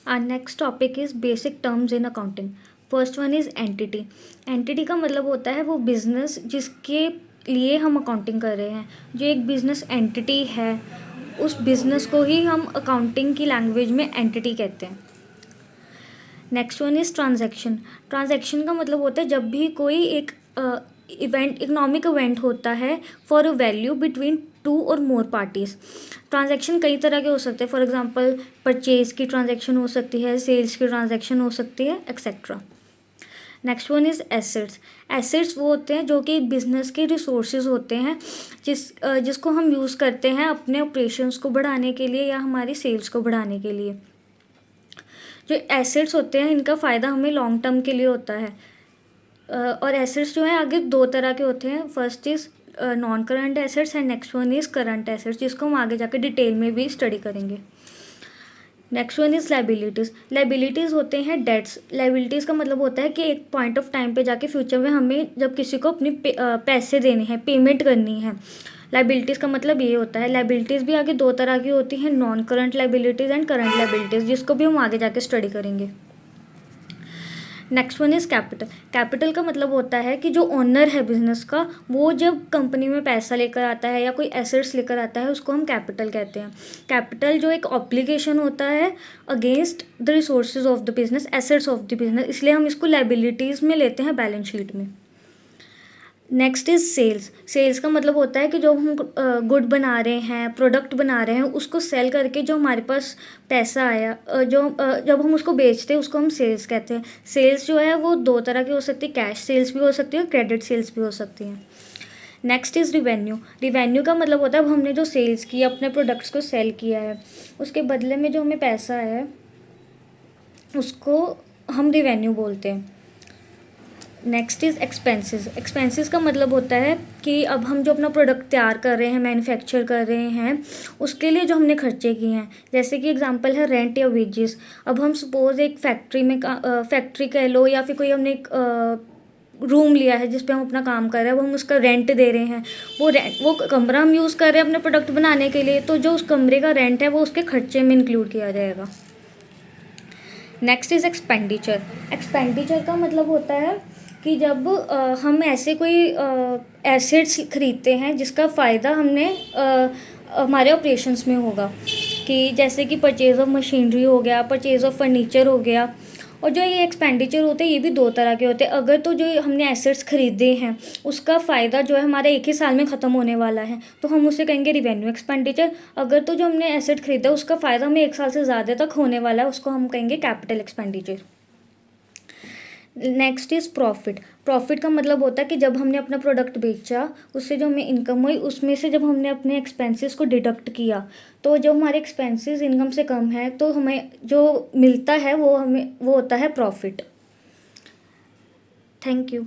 Our next topic is basic terms in accounting. First one is entity. Entity का मतलब होता है वो बिजनेस जिसके लिए हम अकाउंटिंग कर रहे हैं. जो एक बिजनेस एंटिटी है उस बिजनेस को ही हम अकाउंटिंग की लैंग्वेज में एंटिटी कहते हैं. Next one is transaction. Transaction का मतलब होता है जब भी कोई एक इवेंट इकोनॉमिक इवेंट होता है for a value between two और मोर पार्टीज़. ट्रांजैक्शन कई तरह के हो सकते हैं. फॉर एग्जांपल परचेज की ट्रांजैक्शन हो सकती है, सेल्स की ट्रांजैक्शन हो सकती है, etcetera. Next one is assets. Assets वो होते हैं जो कि एक बिजनेस के रिसोर्सेज होते हैं जिसको हम यूज़ करते हैं अपने ऑपरेशंस को बढ़ाने के लिए या हमारी सेल्स को बढ़ाने के लिए. जो एसेट्स होते हैं इनका फ़ायदा हमें लॉन्ग टर्म के लिए होता है. और एसेट्स जो है आगे दो तरह के होते हैं. First is non current assets and next one is current assets, जिसको हम आगे जाकर डिटेल में भी स्टडी करेंगे. Next one is liabilities. Liabilities होते हैं डेट्स. लाइबिलिटीज़ का मतलब होता है कि एक पॉइंट ऑफ टाइम पे जाके फ्यूचर में हमें जब किसी को अपनी पैसे देने हैं, पेमेंट करनी है. लाइबिलिटीज़ का मतलब ये होता है. लाइबिलिटीज़ भी आगे दो तरह की होती हैं, non current liabilities and current liabilities, जिसको भी हम आगे जाके स्टडी करेंगे. Next one is capital. Capital का मतलब होता है कि जो ओनर है बिजनेस का वो जब कंपनी में पैसा लेकर आता है या कोई एसेट्स लेकर आता है उसको हम कैपिटल कहते हैं. कैपिटल जो एक ऑब्लिगेशन होता है against the resources of the business, assets of the business, इसलिए हम इसको लाइबिलिटीज़ में लेते हैं बैलेंस शीट में. Next is sales. सेल्स का मतलब होता है कि जो हम गुड बना रहे हैं, प्रोडक्ट बना रहे हैं, उसको सेल करके जो हमारे पास पैसा आया, जब हम उसको बेचते हैं उसको हम सेल्स कहते हैं. सेल्स जो है वो दो तरह की हो सकती है, कैश सेल्स भी हो सकती है और क्रेडिट सेल्स भी हो सकती हैं. Next is revenue. रिवेन्यू का मतलब होता है अब हमने जो सेल्स की, अपने प्रोडक्ट्स को सेल किया है, उसके बदले में जो हमें पैसा है उसको हम रिवेन्यू बोलते हैं. Next is expenses. एक्सपेंसेस का मतलब होता है कि अब हम जो अपना प्रोडक्ट तैयार कर रहे हैं, मैन्युफैक्चर कर रहे हैं, उसके लिए जो हमने खर्चे किए हैं. जैसे कि एग्जांपल है रेंट या वेजेस. अब हम सपोज एक फैक्ट्री कह लो या फिर कोई हमने एक रूम लिया है जिस पे हम अपना काम कर रहे हैं, वो हम उसका रेंट दे रहे हैं. वो कमरा हम यूज़ कर रहे हैं अपने प्रोडक्ट बनाने के लिए, तो जो उस कमरे का रेंट है वो उसके खर्चे में इंक्लूड किया जाएगा. Next is expenditure. एक्सपेंडिचर का मतलब होता है कि जब हम ऐसे कोई एसेट्स खरीदते हैं जिसका फ़ायदा हमने हमारे ऑपरेशंस में होगा, कि जैसे कि परचेज़ ऑफ मशीनरी हो गया, परचेज़ ऑफ फर्नीचर हो गया. और जो ये एक्सपेंडिचर होते हैं ये भी दो तरह के होते हैं. अगर तो जो हमने एसेट्स खरीदे हैं उसका फ़ायदा जो है हमारा एक ही साल में ख़त्म होने वाला है तो हम उसे कहेंगे रिवेन्यू एक्सपेंडिचर. अगर तो जो हमने एसेट खरीदा उसका फ़ायदा हमें एक साल से ज़्यादा तक होने वाला है उसको हम कहेंगे capital expenditure. Next is profit. Profit का मतलब होता है कि जब हमने अपना प्रोडक्ट बेचा उससे जो हमें इनकम हुई उसमें से जब हमने अपने एक्सपेंसेस को डिडक्ट किया, तो जो हमारे एक्सपेंसेस इनकम से कम है तो हमें जो मिलता है वो होता है प्रॉफिट. Thank you.